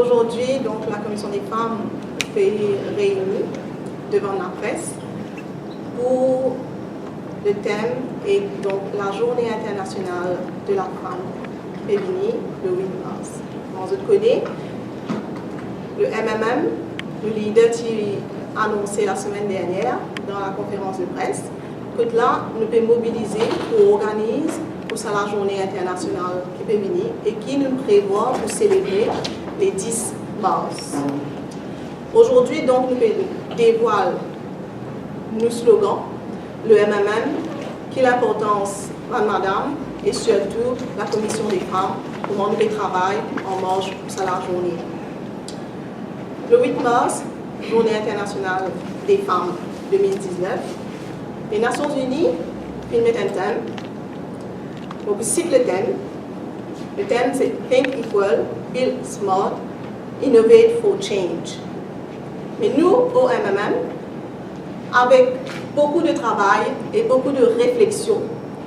Aujourd'hui, donc, la Commission des femmes s'est réunie devant la presse pour le thème et donc la journée internationale de la femme féminine le 8 mars. Vous connaissez le MMM, le leader qui a annoncé la semaine dernière dans la conférence de presse que là, nous pouvons mobiliser pour organiser pour ça la journée internationale féminine et qui nous prévoit pour célébrer les 10 mars. Aujourd'hui, donc, nous dévoilons nos slogans, le MMM, qui est l'importance de madame et surtout la commission des femmes, comment nous travaillons en marge pour ça la journée. Le 8 mars, journée internationale des femmes 2019, les Nations Unies mettent un thème. Donc, cite le thème. Le thème, c'est Think Equal, Build Smart, Innovate for Change. Mais nous, au MMM, avec beaucoup de travail et beaucoup de réflexion,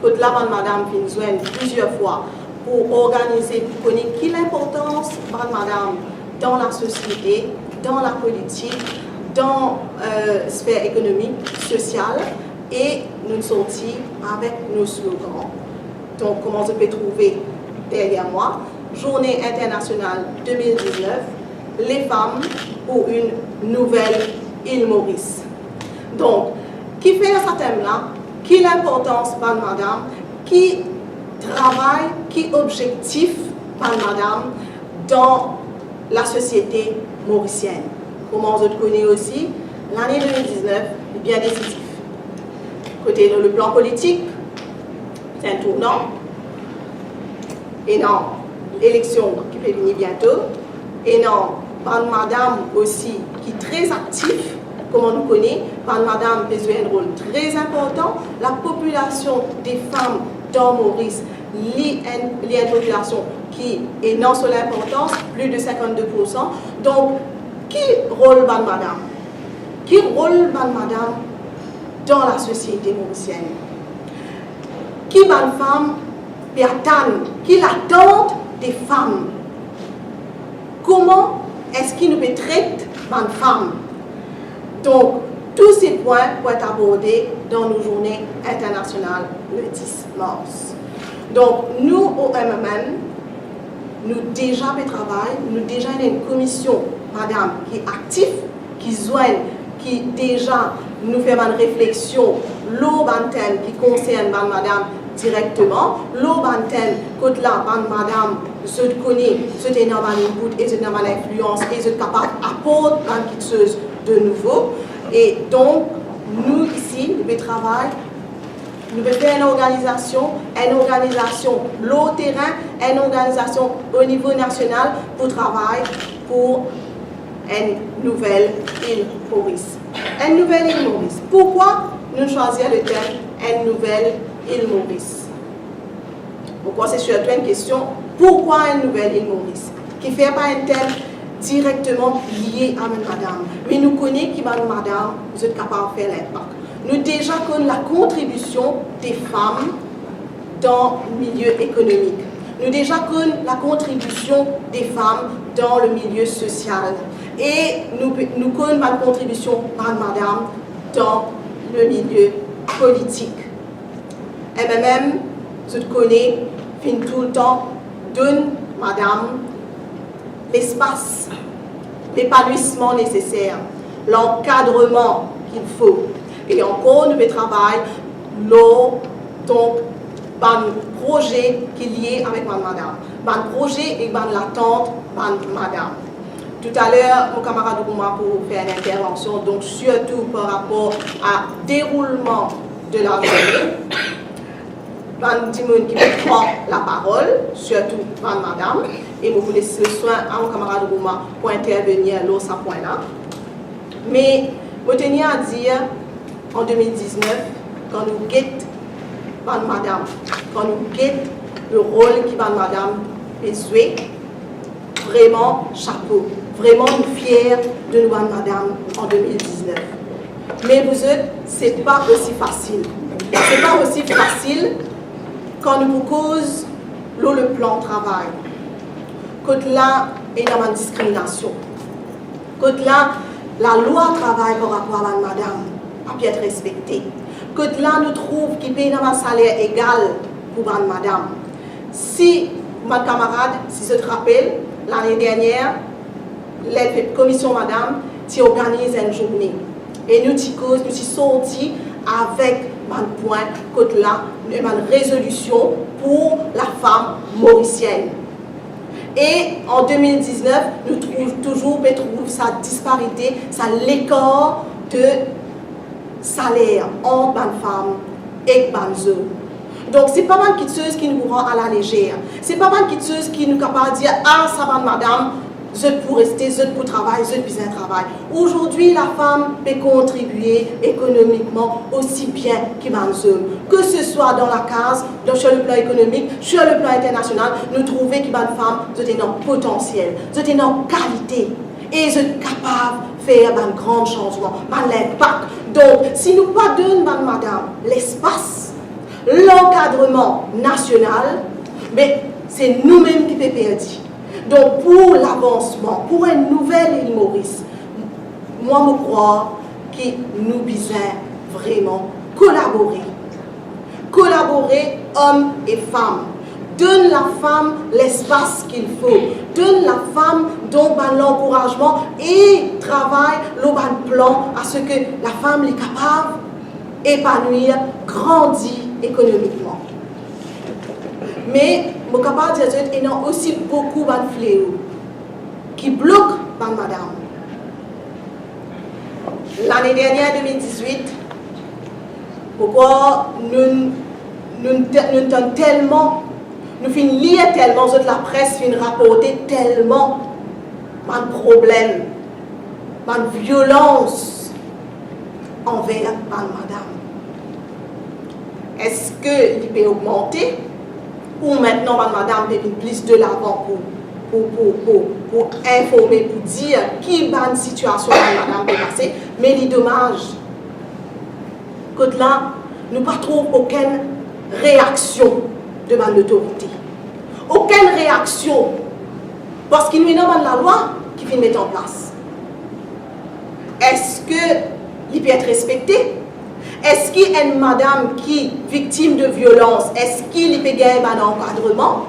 que là, madame Finzouen plusieurs fois, pour organiser, pour connaître qui l'importance de madame dans la société, dans la politique, dans la sphère économique, sociale, et nous sortis avec nos slogans. Donc, comment je peux trouver derrière moi, Journée internationale 2019, les femmes pour une nouvelle île Maurice. Donc, qui fait ce thème-là, qui est l'importance par madame, qui travaille, qui est objectif par madame dans la société mauricienne. Comment je connais aussi, l'année 2019 est bien décisif. Côté le plan politique, c'est un tournant. Et non, l'élection qui peut venir bientôt. Et non, par madame aussi, qui est très actif, comme on nous connaît, par madame peut jouer un rôle très important. La population des femmes dans Maurice, une population qui est non sur l'importance, plus de 52%. Donc, qui rôle par madame? Qui rôle par madame dans la société mauricienne? Qui est une femme qui est l'attente des femmes? Comment est-ce qu'il nous traite une femme? Donc, tous ces points vont être abordés dans nos journées internationales le 10 mars. Donc, nous, au MMM, nous déjà travaillons, nous déjà une commission, madame, qui est active, qui joigne, qui déjà nous fait une réflexion, l'thème qui concerne madame directement, thème que là, madame, je connais, je suis dans une input et je suis dans une influence et je suis capable d'apporter quelque chose de nouveau. Et donc, nous ici, nous travaillons, nous faisons une organisation, l'autre terrain, une organisation au niveau national pour travailler pour une nouvelle île Maurice. Une nouvelle île Maurice. Pourquoi nous choisissons le thème une nouvelle île Maurice? Pourquoi c'est surtout une question, pourquoi une nouvelle île Maurice? Qui ne fait pas un thème directement lié à madame. Mais nous connaissons qui madame, vous êtes capable de faire l'impact. Nous déjà connaissons la contribution des femmes dans le milieu économique. Nous déjà connaissons la contribution des femmes dans le milieu social. Et nous connaissons la contribution de madame dans le milieu politique. MMM, je connais, fin tout le temps, donne madame l'espace, l'épanouissement nécessaire, l'encadrement qu'il faut. Et encore, nous travaillons donc un projet qui est lié avec madame. Un projet et l'attente de madame. Tout à l'heure, mon camarade Gouma pour faire une intervention, donc surtout par rapport au déroulement de la journée. Un petit monde qui prend la parole, surtout madame, et je vous laisse le soin à mon camarade Gouma pour intervenir sur ce point-là. Mais je tenais à dire, en 2019, quand nous guettons madame, quand nous guettons le rôle qui madame peut jouer, vraiment chapeau, vraiment nous fiers de nous madame en 2019. Mais vous êtes, ce n'est pas aussi facile. Ce n'est pas aussi facile quand nous vous cause le plan de travail. Que là, et dans la discrimination. Que là, la loi travaille par rapport à madame, a pu être respectée. Que là, nous trouvons qu'il paye un salaire égal pour madame. Si, ma camarade, si je te rappelle, l'année dernière, la commission madame, tu organise une journée. Et nous sommes sortis avec un point, que là, une résolution pour la femme mauricienne. Et en 2019, nous trouvons toujours sa disparité, l'écart de salaire entre les femmes et les hommes. Donc, ce n'est pas mal quelque chose qui nous rend à la légère. Ce n'est pas mal quelque chose qui nous capable de dire ah, ça va, madame, je pour rester, je pour travailler, je besoin de travail. Aujourd'hui, la femme peut contribuer économiquement aussi bien que les hommes. Que ce soit dans la case, sur le plan économique, sur le plan international, nous trouvons que les femmes sont un potentiel, sont une qualité et sont capables de faire un grand changement, un impact. Donc, si nous ne donnons pas madame l'espace, l'encadrement national, mais c'est nous-mêmes qui pouvons perdre. Donc, pour l'avancement, pour une nouvelle île Maurice, moi, je crois que nous devons vraiment collaborer. Collaborer, hommes et femmes. Donne la femme l'espace qu'il faut. Donne la femme l'encouragement et travaille le bon plan à ce que la femme est capable d'épanouir, grandir économiquement. Mais je suis capable de dire qu'il y a aussi beaucoup de fléaux qui bloquent madame. L'année dernière, 2018, pourquoi nous tellement, nous finissons lire tellement, la presse finit rapporter tellement de problèmes, de violence envers madame. Est-ce qu'il peut augmenter? Ou maintenant, madame peut plus de l'avant pour informer, pour dire qui est la situation madame peut passer, mais il est dommage que là, nous ne trouvons aucune réaction de l'autorité. Aucune réaction, parce qu'il y a la loi qui vient mettre en place. Est-ce qu'il peut être respecté? Est-ce qu'il y a une madame qui est victime de violence? Est-ce qu'il peut gagner un encadrement?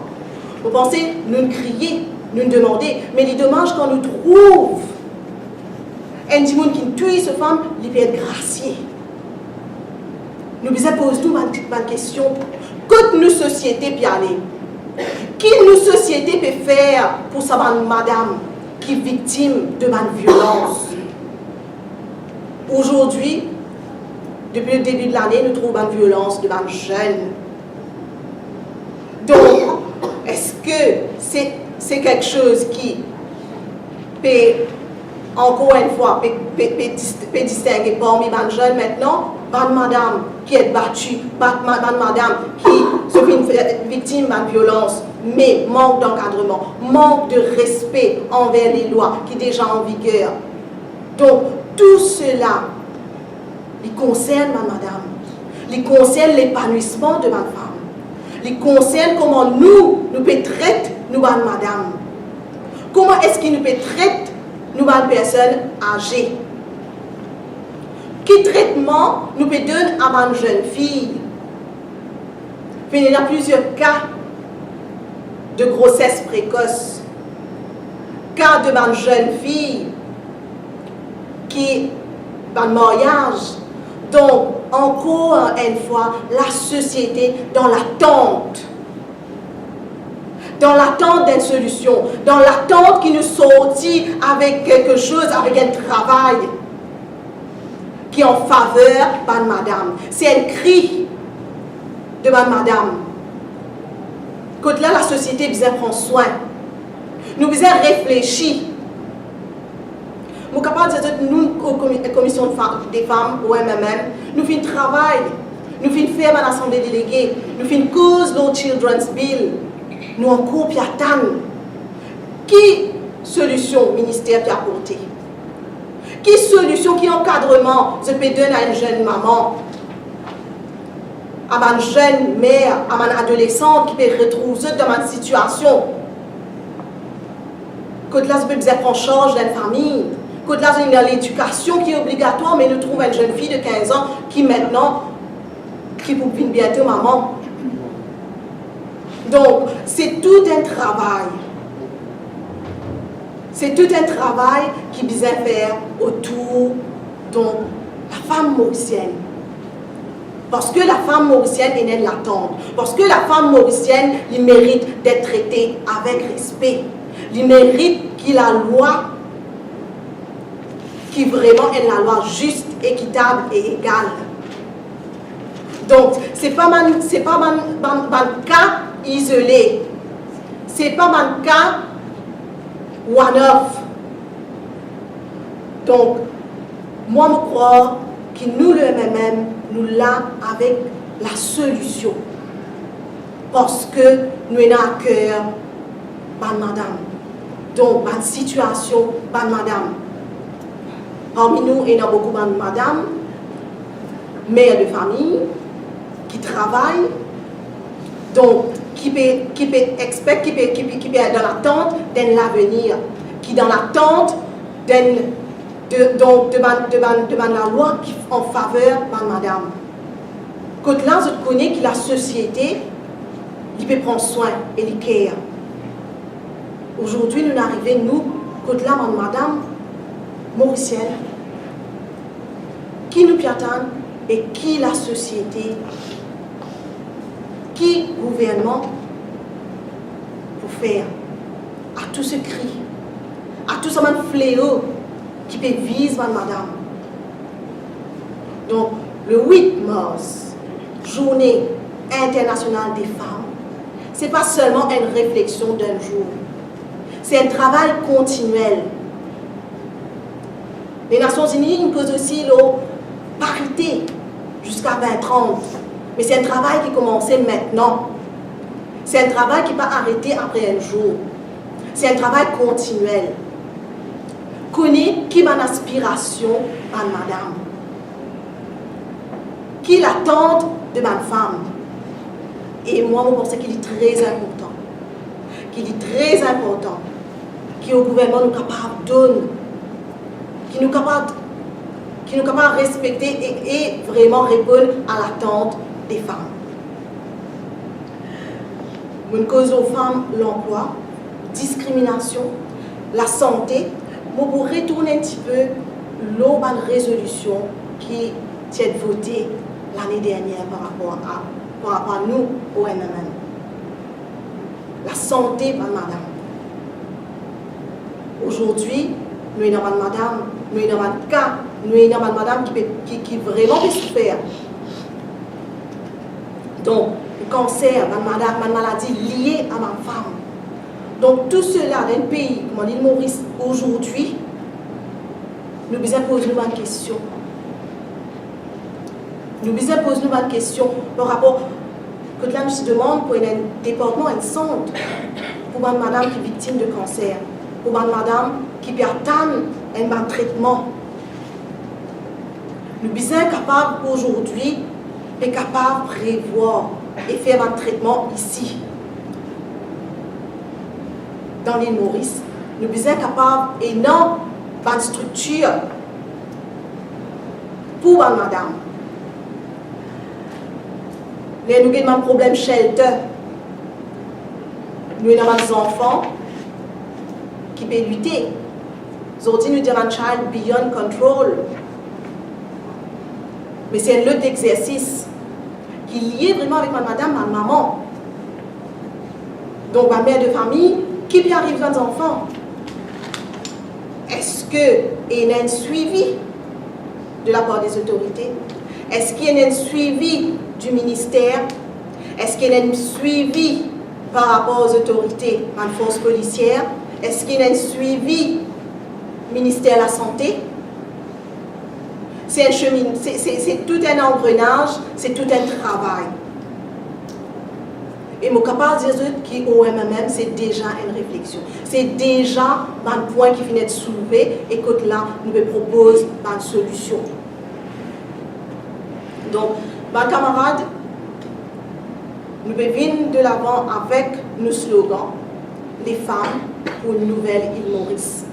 Vous pensez, nous crier, nous demander, mais il est dommage quand nous trouvons un monde qui tue cette femme, il peut être gracié. Nous devons poser une question. Que nos sociétés peuvent aller? Qui nos sociétés peut faire pour sa madame qui est victime de violence? Aujourd'hui, depuis le début de l'année, nous trouvons une violence de jeunes. Donc, est-ce que c'est quelque chose qui peut, encore une fois, peut distinguer parmi les jeunes maintenant, madame qui est battue, madame qui se fait victime de violence, mais manque d'encadrement, manque de respect envers les lois qui sont déjà en vigueur. Donc, tout cela, il concerne madame, il concerne l'épanouissement de ma femme, il concerne comment nous pouvons traiter madame, comment est-ce qu'il nous peut traiter nous personnes âgées, quel traitement nous peut donner à une jeune fille. Il y a plusieurs cas de grossesse précoce, cas de une jeune fille qui est mariage. Donc, encore une fois, la société dans l'attente d'une solution, dans l'attente qui nous sortit avec quelque chose, avec un travail qui est en faveur de madame. C'est un cri de madame. Quand là, la société besoin prendre soin. Nous besoin réfléchir. Nous sommes capables de dire, nous, la commission des femmes, ou MMM, nous faisons travail, nous faisons faire une assemblée déléguée, nous faisons cause de Children's Bill, nous en cours puis attendre. Qui solution le ministère peut apporter? Qui solution, qui encadrement je peux donner à une jeune maman, à une jeune mère, à une adolescente qui peut retrouver dans une situation? Quand là, je prendre en charge d'une famille. Quand là, il y a l'éducation qui est obligatoire, mais nous trouvons une jeune fille de 15 ans qui maintenant, qui peut venir bientôt maman. Donc, c'est tout un travail. C'est tout un travail qui vise à faire autour de la femme mauricienne. Parce que la femme mauricienne est née de l'attendre. Parce que la femme mauricienne, il mérite d'être traitée avec respect. Il mérite qu'il la loi qui vraiment est la loi juste, équitable et égale. Donc, ce n'est pas un cas isolé. Ce n'est pas un cas one-off. Donc, moi, je crois que nous, le MMM, nous là avec la solution. Parce que nous avons à cœur, madame. Donc, une situation, madame. Parmi nous, il y a beaucoup de madame, mères de famille, qui travaillent, donc qui peut être dans l'attente d'un avenir, qui dans l'attente de la loi qui en faveur de madame. Quand là, je connais que la société, il peut prendre soin et il care. Aujourd'hui, nous arrivons, nous, quand là, madame, mauricienne, qui nous attend et qui la société, qui gouvernement pour faire à tout ce cri, à tout ce fléau qui peut viser madame. Donc, le 8 mars, journée internationale des femmes, ce n'est pas seulement une réflexion d'un jour, c'est un travail continuel. Les Nations Unies imposent aussi la parité jusqu'à 2030. Mais c'est un travail qui commence maintenant. C'est un travail qui ne va pas arrêter après un jour. C'est un travail continuel. Connais qui est mon aspiration à madame. Qui est l'attente de ma femme. Et moi, je pense qu'il est très important. Qu'il est très important. Que le gouvernement nous capable de donner. Qui nous capable de respecter et vraiment répondre à l'attente des femmes. Une cause aux femmes, l'emploi, discrimination, la santé, moi pour retourner un petit peu l'urban résolution qui est votée l'année dernière par rapport à nous au MMM. La santé, madame. Aujourd'hui, nous avons madame, nous avons un cas, nous avons madame qui vraiment peut souffrir. Donc, le cancer, ma maladie liée à ma femme. Donc, tout cela dans un pays comme l'île Maurice aujourd'hui, nous devons poser une question. Nous devons poser une question par rapport que là, nous se demandons pour un département, un centre, pour une madame qui est victime de cancer, pour une madame qui peut attendre un traitement. Nous sommes capables aujourd'hui de prévoir et faire un traitement ici. Dans l'île Maurice, nous sommes capables et non une structure pour une madame. Nous avons un problème shelter. Nous avons des enfants qui peuvent lutter. Aujourd'hui, nous avons un child beyond control. Mais c'est un lot d'exercice qui est lié vraiment avec ma madame, ma maman. Donc, ma mère de famille, qui peut arriver aux enfants? Est-ce qu'il y a un suivi de la part des autorités? Est-ce qu'il y a un suivi du ministère? Est-ce qu'il y a un suivi par rapport aux autorités, à la force policière? Est-ce qu'il y a un suivi ministère de la Santé? C'est un chemin, c'est tout un engrenage, c'est tout un travail. Et je suis capable de dire qu'au MMM, c'est déjà une réflexion. C'est déjà un point qui vient de soulever et que là, nous proposons une solution. Donc, mes camarades, nous venons de l'avant avec nos slogans. les femmes pour une nouvelle île Maurice.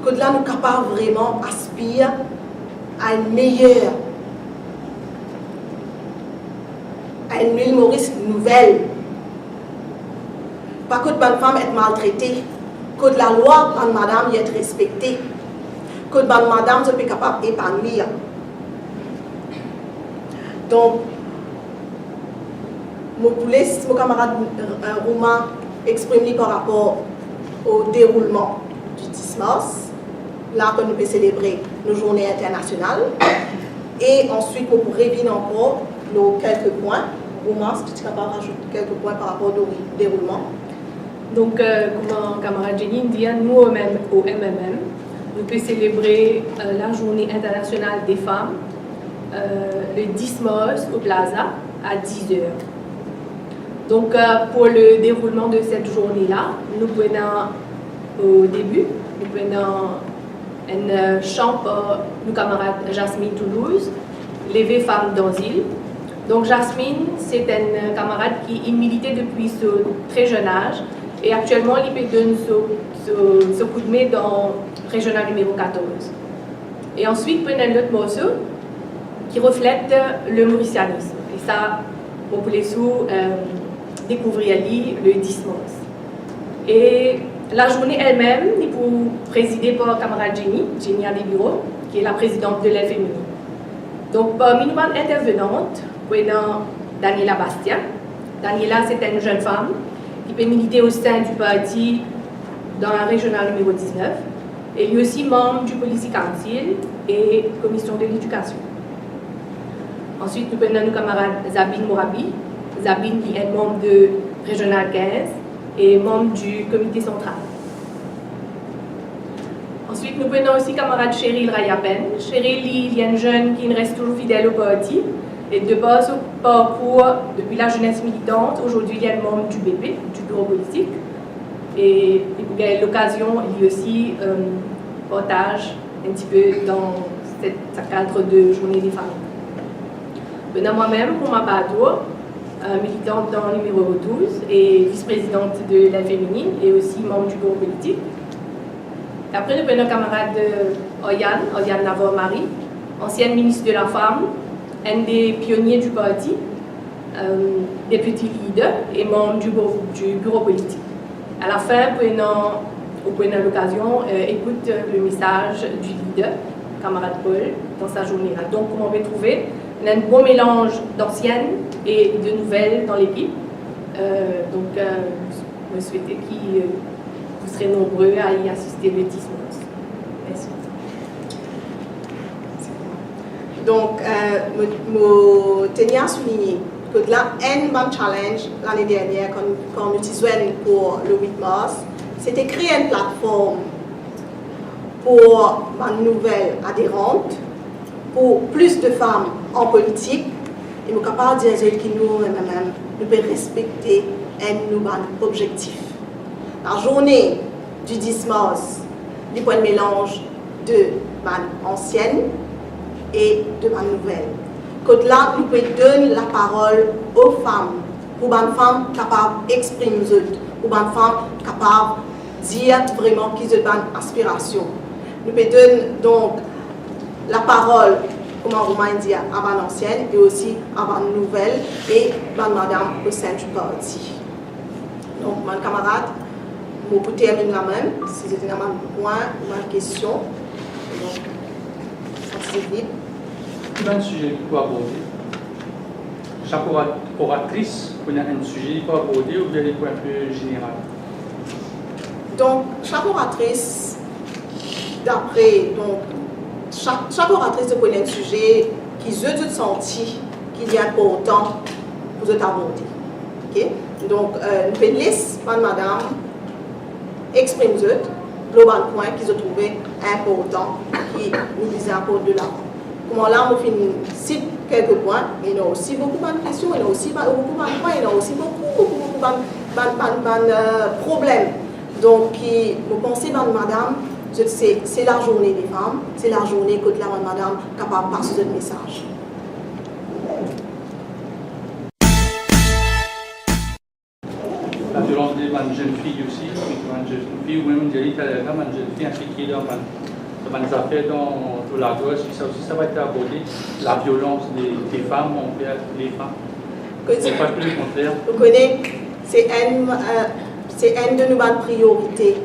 Que là, nous sommes capables vraiment d'aspirer à une meilleure, à une île Maurice nouvelle. Pas que de bonnes femmes être maltraitées, que de la loi, madame, y être respectée, que de bonnes madame, je suis capable d'épanouir. Donc, mon camarade Roumain exprime par rapport au déroulement du 10 mars, là que nous pouvons célébrer nos journées internationales. Et ensuite, nous pourrons revenir encore nos quelques points. Roumain, est-ce que tu es capable de rajouter quelques points par rapport au déroulement? Donc, comme mon camarade Jenny dit, nous au MMM, nous pouvons célébrer la journée internationale des femmes le 10 mars au Plaza à 10h. Donc, pour le déroulement de cette journée-là, nous prenons au début, nous prenons un chant par nos camarades Jasmine Toulouse, Levé Femmes d'Asile. Donc, Jasmine, c'est une camarade qui militait depuis son très jeune âge et actuellement, il donne ce coup de main dans le régional numéro 14. Et ensuite, prenons un autre morceau qui reflète le mauricianisme. Et ça, on peut les découvrir le 10 mars. Et la journée elle-même est pour présider par la camarade Jenny Adébiro, qui est la présidente de l'aile féminine. Donc, parmi nous intervenantes, nous avons Daniela Bastien. Daniela, c'est une jeune femme qui peut militer au sein du parti dans la régionale numéro 19. Elle est aussi membre du Policy Council et commission de l'éducation. Ensuite, nous avons nos camarades Zabine Mourabi. Zabine qui est membre de Régional 15 et membre du comité central. Ensuite, nous avons aussi camarade Cheryl Rayapen. Cheryl, il y a une jeune qui reste toujours fidèle au parti. Et de base au parcours, depuis la jeunesse militante, aujourd'hui, il y a un membre du BP, du bureau politique. Et il y a l'occasion, il y a aussi partage un petit peu dans ce cadre de journée des femmes. Maintenant, moi-même, pour ma part, militante dans le numéro 12 et vice-présidente de la féminine et aussi membre du bureau politique. Après, nous avons nos camarades Oyane Navarre-Marie, ancienne ministre de la Femme, un des pionniers du parti, député leader et membre du bureau politique. À la fin, au point de l'occasion, écoute le message du leader, camarade Paul, dans sa journée-là. Donc, comme on peut trouver, on a un bon mélange d'anciennes et de nouvelles dans l'équipe. Je souhaitais que vous serez nombreux à y assister le 10 mars. Merci. Donc, je tenais à souligner que là, un bon challenge l'année dernière, quand nous utilisions pour le 8 mars, c'était créer une plateforme pour ma nouvelle adhérente, pour plus de femmes en politique, et nous sommes capables de dire que nous pouvons respecter un objectif. La journée du 10 mars, il y a un mélange de ma ancienne et de ma nouvelle. Que là, nous pouvons donner la parole aux femmes, pour les femmes capables d'exprimer, pour les femmes capables de dire vraiment qu'ils ont une aspiration. Nous pouvons donner donc la parole, comme Romain dit, à ma ancienne et aussi à ma nouvelle et à madame au sein du parti. Donc, mon camarade, je peux terminer la même, si c'était un point, une question. Donc, ça c'est vite. Il y a un sujet pour aborder. Chaque oratrice a un sujet pour aborder ou bien des points plus généraux? Donc, chaque oratrice, d'après, chaque oratrice connaît un sujet qu'ils ont senti qu'il est important pour aborder. Okay? Donc, nous pouvons laisser madame exprimer le point qu'ils ont trouvé important, qui nous disait encore de l'avant. Comment là, on cite quelques points, il y a aussi beaucoup de questions, il y a aussi beaucoup de points, il y a aussi beaucoup de problèmes. Donc, vous pensez, madame, c'est la journée des femmes, c'est la journée que la madame est capable de passer ce message. violence des jeunes filles aussi, une jeune fille ou même une jeune fille impliquée dans les affaires dans la drogue, ça va être abordé, la violence des femmes envers les femmes. C'est pas plus le contraire. Vous connaissez, c'est une de nos priorités.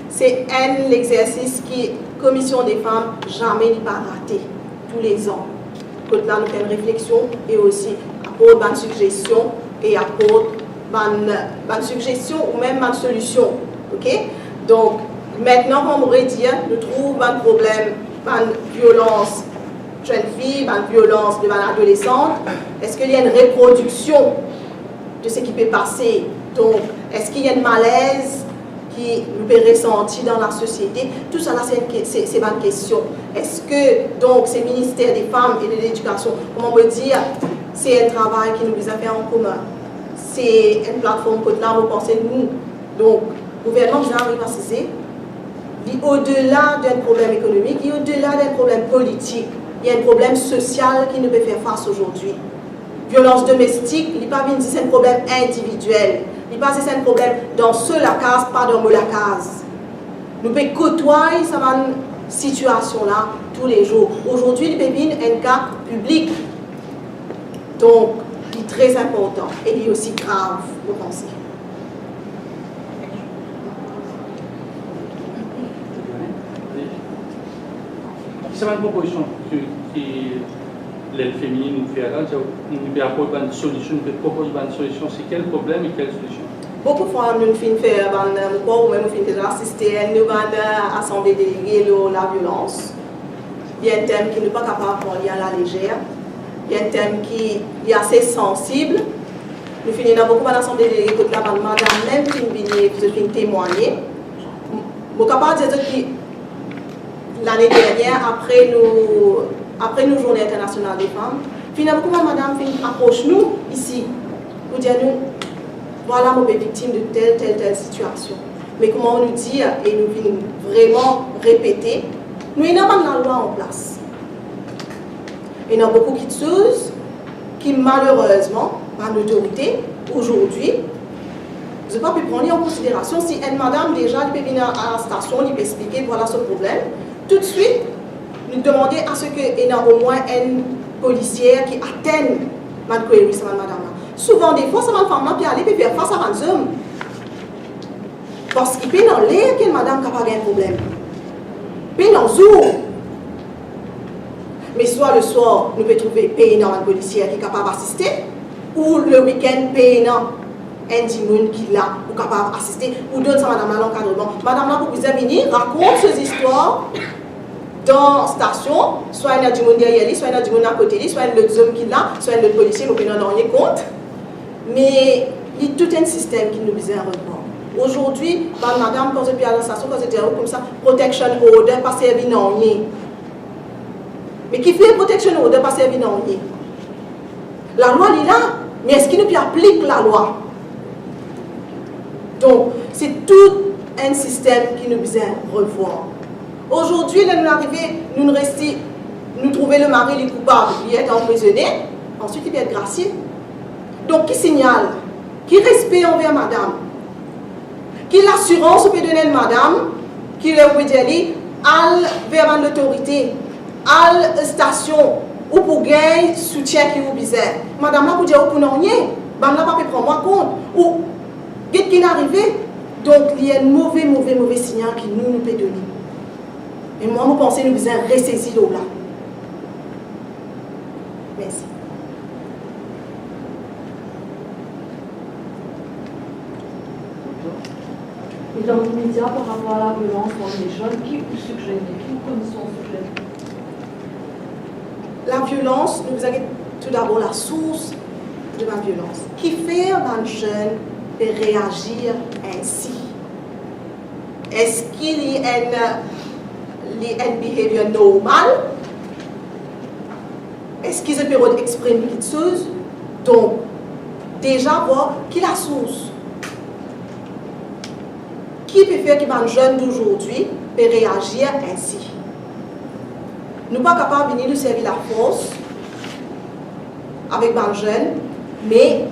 C'est l'exercice qui Commission des femmes jamais n'est pas raté tous les ans. Quand là nous avons une réflexion et aussi apporte une suggestion et apporte une suggestion ou même une solution. Ok? Donc maintenant, comme on pourrait dire, nous trouvons un problème, une violence jeune fille, une violence de adolescente. Est-ce qu'il y a une reproduction de ce qui peut passer? Donc, est-ce qu'il y a un malaise qui nous peut ressentir dans la société? Tout ça, c'est une question. Est-ce que, donc, ces ministères des femmes et de l'éducation, comment on peut dire, c'est un travail qui nous a fait en commun? C'est une plateforme que là, vous pensez nous. Donc, le gouvernement vous arrive à saisir. Au-delà d'un problème économique, et au-delà d'un problème politique, il y a un problème social qui nous peut faire face aujourd'hui. Violence domestique, il n'est pas bien dit c'est un problème individuel. Il n'est pas c'est un problème dans la case, pas dans la case. Nous pouvons côtoyer cette situation-là tous les jours. Aujourd'hui, il y a un cas public. Donc, il est très important et il est aussi grave, vous pensez. C'est une proposition qui l'aide féminine nous fait là, nous apporte une solution, nous propose une solution. C'est quel problème et quelle solution? Beaucoup de fois, nous finissons faire ou même nous finissons assister à une assemblée déléguée de la violence. Il y a un thème qui n'est pas capable de prendre à la légère. Il y a un thème qui est assez sensible. Nous finissons beaucoup d'assemblées déléguées que la madame même qui nous témoigner. Je suis capable de dire que l'année dernière, après nos journées internationales des femmes, finalement, comment madame approche nous ici pour dire nous, voilà, mon victime de telle situation. Mais comment on nous dit, et nous venons vraiment répéter, nous n'avons pas la loi en place. Il y a beaucoup de choses qui, malheureusement, par l'autorité, aujourd'hui, je n'ai pas pu prendre en considération. Si une madame déjà peut venir à la station, elle peut expliquer voilà ce problème, tout de suite, nous demander à ce qu'il y ait au moins une policière qui atteigne ma query, cette madame-là. Souvent, des fois, cette femme-là peut aller faire face à un homme. Parce qu'il peut dans l'air qu'une madame qui a pas un problème. Il peut dans le jour. Mais soit le soir, nous pouvons trouver payant une policière qui est capable d'assister, ou le week-end, payant un dimoun qui est là, ou capable d'assister, ou d'autres, madame-là, l'encadrement. Madame-là, pour vous venir, raconte ces histoires dans la station, soit il y a du monde derrière lui, soit il y a du monde à côté de lui, soit il y a l'autre homme qui est là, soit il y a l'autre policier, mais on n'en rien compte. Mais il y a tout un système qui nous besoin revoir. Aujourd'hui, madame, quand je suis à la station, quand je dis comme ça, protection order, pas servi non rien. Mais qui fait protection order, pas servi non rien? La loi est là, mais est-ce qu'il nous applique la loi? Donc, c'est tout un système qui nous besoin revoir. Aujourd'hui, là, nous arrivons, nous trouvons le mari le coupable, il est emprisonné, ensuite il peut être gracié. Donc, qui signale? Qui respect envers madame? Qui l'assurance peut donner à madame? Qui le peut dire, al vers l'autorité, al station, ou pour gagner soutien qui vous bizarre. Madame là, pour dire, pour non rien, madame là, pas prendre moi compte. Ou, qu'est-ce qui est arrivé? Donc, il y a un mauvais signal qui nous peut donner. Et moi, je pense que nous devons ressaisir là. Merci. Et dans l'immédiat, par rapport à la violence dans les jeunes, qui vous suggère, qui vous connaissons suggère? La violence, nous avons tout d'abord la source de la violence. Qui fait un jeune de réagir ainsi? Est-ce qu'il y a une behavior normal? Est-ce qu'ils peuvent exprimer quelque chose? Donc, déjà voir qui est la source. Qui peut faire qu'un jeune d'aujourd'hui peut réagir ainsi? Nous ne sommes pas capables de venir nous servir la force avec un jeune, mais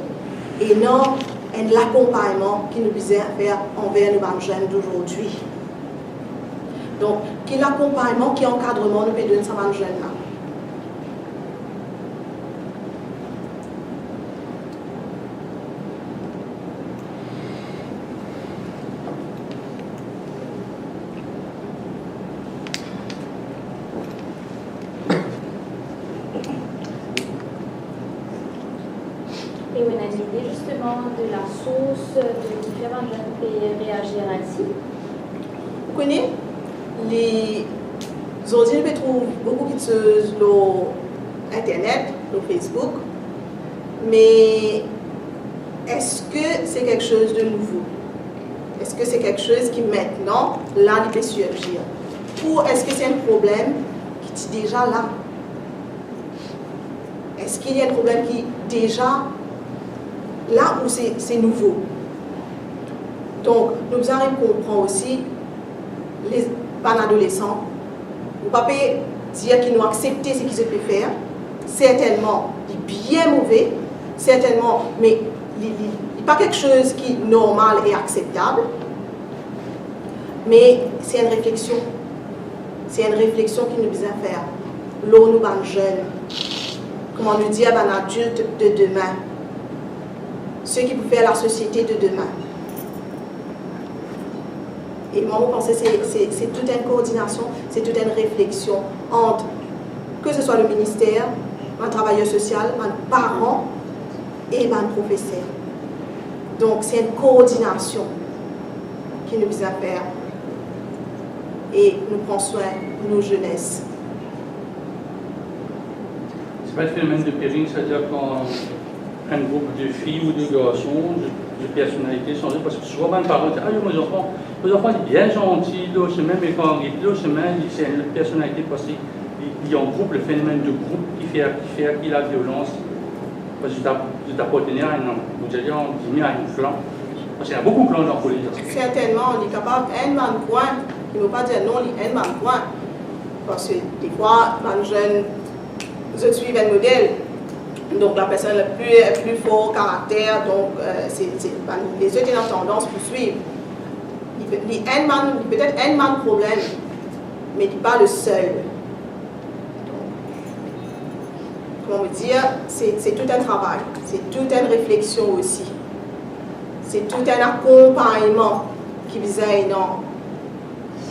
il y a et l'accompagnement qui nous besoin faire envers nos jeunes d'aujourd'hui. Donc, qui l'accompagnement, qui encadrement nous peut donner à nos jeunes là. Et on a une idée justement de la source de différents jeunes qui réagir ainsi. Vous connaissez les aujourd'hui, on trouve beaucoup de choses sur Internet, sur Facebook, mais est-ce que c'est quelque chose de nouveau? Est-ce que c'est quelque chose qui maintenant, là, il peut surgir? Ou est-ce que c'est un problème qui est déjà là? Est-ce qu'il y a un problème qui est déjà là où c'est nouveau? Donc, nous devons comprendre aussi les adolescents. Vous ne pouvez pas dire qu'ils ont accepté ce qu'ils peuvent faire. Certainement, il est bien mauvais. Certainement, mais il n'est pas quelque chose qui est normal et acceptable. Mais c'est une réflexion. C'est une réflexion qu'il nous besoin faire. L'eau nous ban jeunes. Comment nous dire un adulte de demain. Ceux qui peuvent faire la société de demain. Et moi, je pense que c'est toute une coordination, c'est toute une réflexion entre, que ce soit le ministère, un travailleur social, un parent et un professeur. Donc, c'est une coordination qui nous a faire. Et nous prenons soin de nos jeunesses. C'est pas le phénomène de pairing, c'est-à-dire quand un groupe de filles ou de garçons, de personnalités changent, parce que souvent, les parents disent « Ah, mes enfants sont bien gentils, là, au chemin, mais quand on arrive là, au chemin, c'est une personnalité parce qu'il y a un groupe, le phénomène de groupe qui fait acquis la violence. Parce que je t'appartenais à un, vous allez en dîner à un clan. Parce qu'il y a beaucoup de clans dans la police. Certainement, on est capable d'un man point. Il ne veut pas dire non, il y a un man point. Parce que des fois, un jeune, je suis un modèle. Donc la personne le plus fort caractère, donc les autres ont tendance pour suivre. Il peut-être un man problème, mais il n'est pas le seul. Donc, comment vous dire, c'est tout un travail, c'est toute une réflexion aussi. C'est tout un accompagnement qui vise à énorme.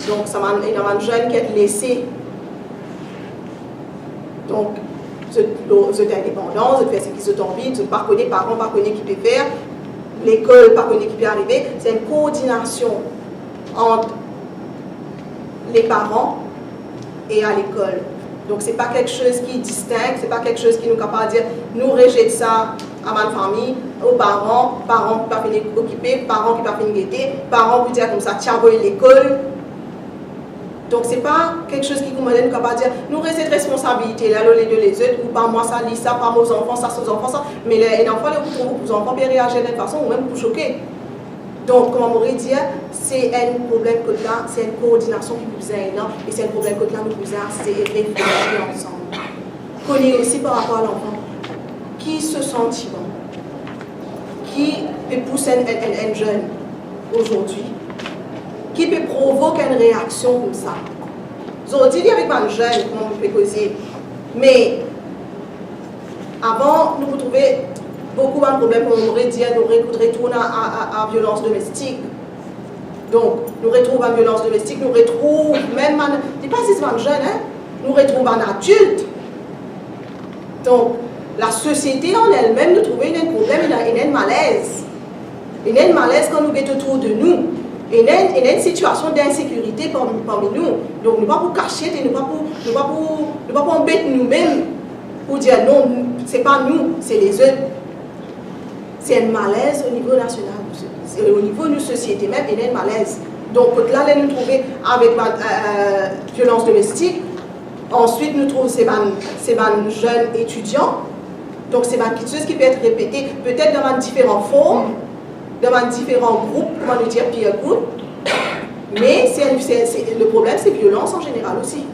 Donc ça m'a un jeune qui est laissé. Donc, vous êtes indépendant, vous faites ce qui vous envie, vous ne connaissez pas les parents, pas connaissez qui peut faire, l'école, pas connaissez qui peut arriver. C'est une coordination entre les parents et à l'école. Donc, ce n'est pas quelque chose qui est distinct, ce n'est pas quelque chose qui nous est capable de dire nous rejetons ça à ma famille, aux parents qui ne peuvent pas finir occupés, parents qui ne peuvent pas finir guettés, parents qui disent comme ça, tiens, voyez l'école. Donc, ce n'est pas quelque chose qui nous est capable de dire nous avons cette responsabilité là, les deux, les autres, ou pas moi, ça, lit ça, pas mes enfants, ça, ses enfants, ça. Mais les enfants, les enfants peuvent réagir de cette façon ou même pour choquer. Donc, comme on pourrait dire, c'est un problème que là, c'est une coordination qui nous est énorme, et c'est un problème que là, nous avons, c'est réfléchir ensemble. Connaître aussi par rapport à l'enfant, qui se sent bon, qui peut pousser un jeune aujourd'hui, qui peut provoquer une réaction comme ça. Aujourd'hui, avec un jeune, comment on peut causer, mais avant, nous pouvons trouver beaucoup de problèmes, comme on aurait dit, nous retournons à violence domestique. Donc, nous retrouvons la violence domestique, nous retrouvons même, je ne sais pas si c'est un jeune, hein, nous retrouvons un adulte. Donc, la société en elle-même, nous trouvons un problème, il y a un malaise. Il y a un malaise quand nous sommes autour de nous. Il y a une situation d'insécurité parmi nous. Donc, nous ne pouvons pas pour cacher, nous ne pouvons pas pour embêter nous-mêmes pour dire non, ce n'est pas nous, c'est les autres. C'est un malaise au niveau national. Au niveau de la société même, il y a un malaise. Donc, là, nous nous trouvons avec la violence domestique. Ensuite, nous trouvons ces jeunes étudiants. Donc, c'est quelque chose qui peut être répété, peut-être dans différentes formes, dans différents groupes, comment nous dire, peer group. Mais le problème, c'est violence en général aussi.